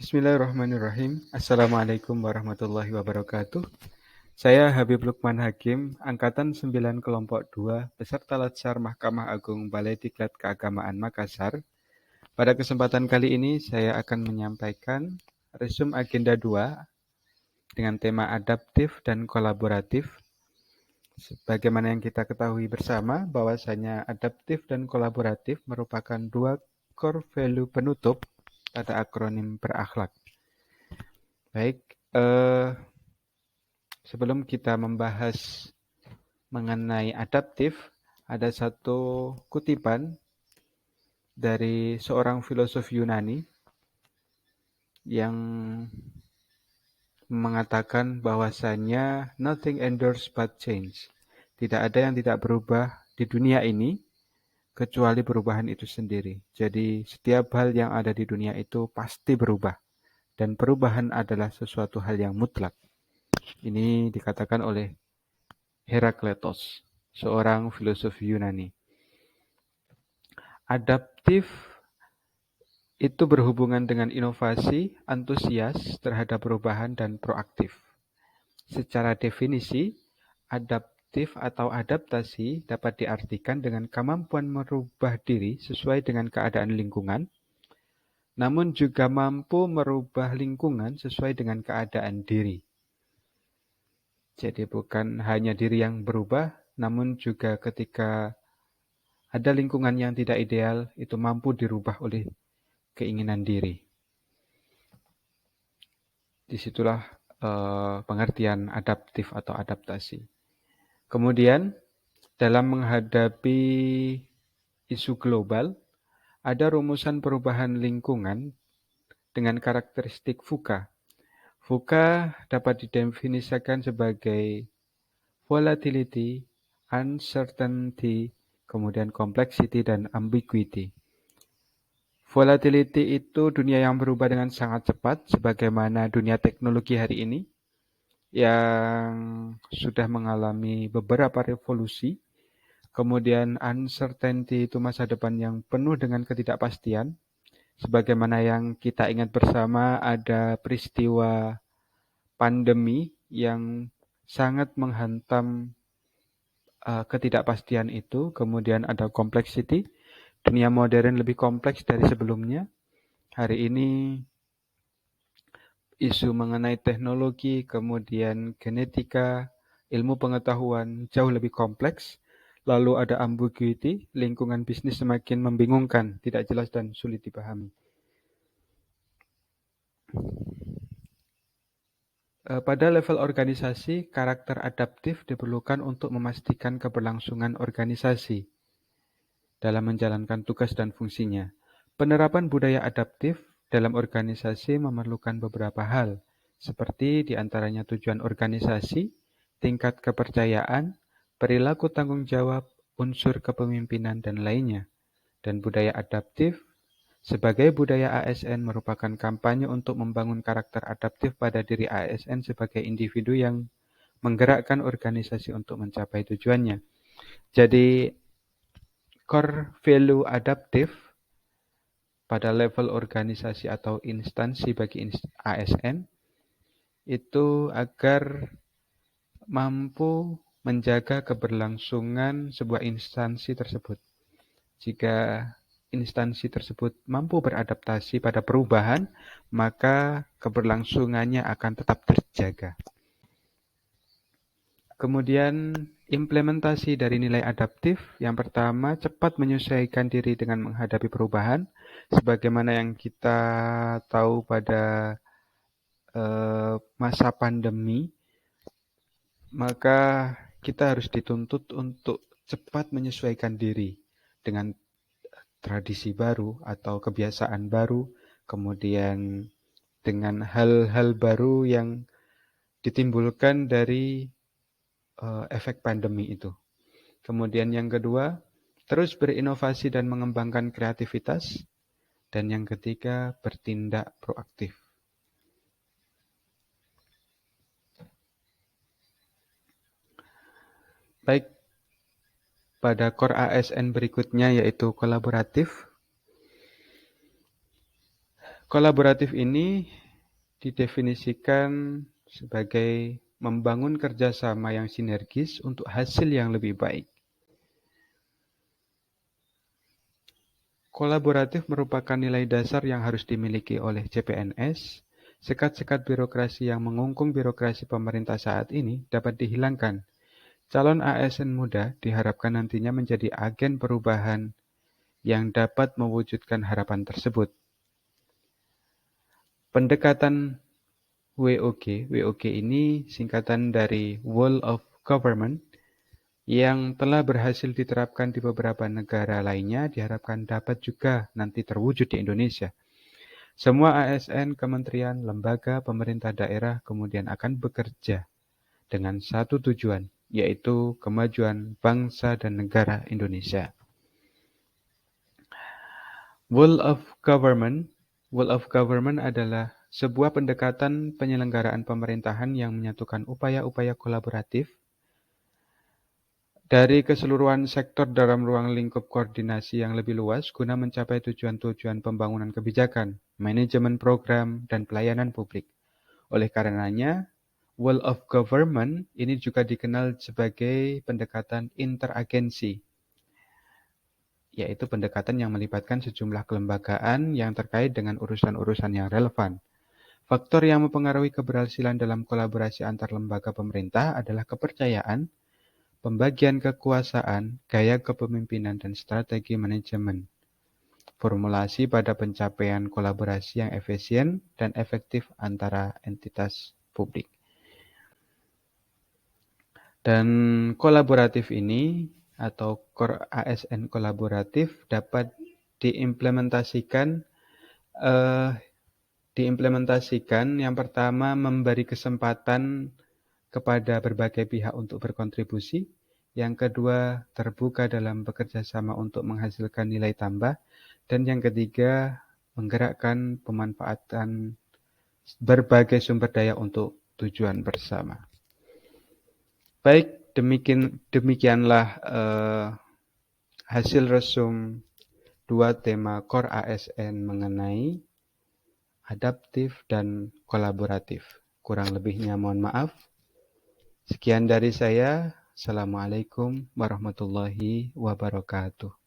Bismillahirrahmanirrahim. Assalamualaikum warahmatullahi wabarakatuh. Saya Habib Lukman Hakim, Angkatan 9 Kelompok 2, peserta Latsar Mahkamah Agung Balai Diklat Keagamaan Makassar. Pada kesempatan kali ini saya akan menyampaikan resum agenda 2 dengan tema adaptif dan kolaboratif. Sebagaimana yang kita ketahui bersama, bahwasanya adaptif dan kolaboratif merupakan dua core value penutup pada akronim berakhlak. Baik, sebelum kita membahas mengenai adaptif, ada satu kutipan dari seorang filosof Yunani yang mengatakan bahwasanya nothing endures but change. Tidak ada yang tidak berubah di dunia ini kecuali perubahan itu sendiri. Jadi setiap hal yang ada di dunia itu pasti berubah. Dan perubahan adalah sesuatu hal yang mutlak. Ini dikatakan oleh Herakleitos, seorang filosof Yunani. Adaptif itu berhubungan dengan inovasi, antusias terhadap perubahan, dan proaktif. Secara definisi, adaptif atau adaptasi dapat diartikan dengan kemampuan merubah diri sesuai dengan keadaan lingkungan, namun juga mampu merubah lingkungan sesuai dengan keadaan diri. Jadi bukan hanya diri yang berubah, namun juga ketika ada lingkungan yang tidak ideal, itu mampu dirubah oleh keinginan diri. Disitulah pengertian adaptif atau adaptasi. Kemudian, dalam menghadapi isu global, ada rumusan perubahan lingkungan dengan karakteristik VUCA. VUCA dapat didefinisikan sebagai volatility, uncertainty, kemudian complexity, dan ambiguity. Volatility itu dunia yang berubah dengan sangat cepat, sebagaimana dunia teknologi hari ini, yang sudah mengalami beberapa revolusi. Kemudian uncertainty itu masa depan yang penuh dengan ketidakpastian. Sebagaimana yang kita ingat bersama, ada peristiwa pandemi yang sangat menghantam ketidakpastian itu. Kemudian ada complexity. Dunia modern lebih kompleks dari sebelumnya. Hari ini isu mengenai teknologi, kemudian genetika, ilmu pengetahuan jauh lebih kompleks. Lalu ada ambiguity, lingkungan bisnis semakin membingungkan, tidak jelas dan sulit dipahami. Pada level organisasi, karakter adaptif diperlukan untuk memastikan keberlangsungan organisasi dalam menjalankan tugas dan fungsinya. Penerapan budaya adaptif dalam organisasi memerlukan beberapa hal, seperti diantaranya tujuan organisasi, tingkat kepercayaan, perilaku tanggung jawab, unsur kepemimpinan, dan lainnya. Dan budaya adaptif sebagai budaya ASN merupakan kampanye untuk membangun karakter adaptif pada diri ASN sebagai individu yang menggerakkan organisasi untuk mencapai tujuannya. Jadi, core value adaptif pada level organisasi atau instansi bagi ASN itu agar mampu menjaga keberlangsungan sebuah instansi tersebut. Jika instansi tersebut mampu beradaptasi pada perubahan, maka keberlangsungannya akan tetap terjaga. Kemudian implementasi dari nilai adaptif, yang pertama cepat menyesuaikan diri dengan menghadapi perubahan, sebagaimana yang kita tahu pada masa pandemi, maka kita harus dituntut untuk cepat menyesuaikan diri dengan tradisi baru atau kebiasaan baru, kemudian dengan hal-hal baru yang ditimbulkan dari efek pandemi itu. Kemudian yang kedua, terus berinovasi dan mengembangkan kreativitas. Dan yang ketiga, bertindak proaktif. Baik, pada core ASN berikutnya yaitu kolaboratif. Kolaboratif ini didefinisikan sebagai membangun kerjasama yang sinergis untuk hasil yang lebih baik. Kolaboratif merupakan nilai dasar yang harus dimiliki oleh CPNS. Sekat-sekat birokrasi yang mengungkung birokrasi pemerintah saat ini dapat dihilangkan. Calon ASN muda diharapkan nantinya menjadi agen perubahan yang dapat mewujudkan harapan tersebut. Pendekatan WOG ini singkatan dari Whole of Government, yang telah berhasil diterapkan di beberapa negara lainnya diharapkan dapat juga nanti terwujud di Indonesia. Semua ASN, kementerian, lembaga, pemerintah daerah kemudian akan bekerja dengan satu tujuan, yaitu kemajuan bangsa dan negara Indonesia. Whole of Government adalah sebuah pendekatan penyelenggaraan pemerintahan yang menyatukan upaya-upaya kolaboratif dari keseluruhan sektor dalam ruang lingkup koordinasi yang lebih luas guna mencapai tujuan-tujuan pembangunan kebijakan, manajemen program, dan pelayanan publik. Oleh karenanya, Whole of Government ini juga dikenal sebagai pendekatan interagensi, yaitu pendekatan yang melibatkan sejumlah kelembagaan yang terkait dengan urusan-urusan yang relevan. Faktor yang mempengaruhi keberhasilan dalam kolaborasi antar lembaga pemerintah adalah kepercayaan, pembagian kekuasaan, gaya kepemimpinan, dan strategi manajemen. Formulasi pada pencapaian kolaborasi yang efisien dan efektif antara entitas publik. Dan kolaboratif ini atau Core ASN kolaboratif dapat diimplementasikan yang pertama memberi kesempatan kepada berbagai pihak untuk berkontribusi, yang kedua terbuka dalam bekerja sama untuk menghasilkan nilai tambah, dan yang ketiga menggerakkan pemanfaatan berbagai sumber daya untuk tujuan bersama. Baik, demikianlah hasil resum 2 tema Core ASN mengenai adaptif dan kolaboratif. Kurang lebihnya mohon maaf. Sekian dari saya. Assalamualaikum warahmatullahi wabarakatuh.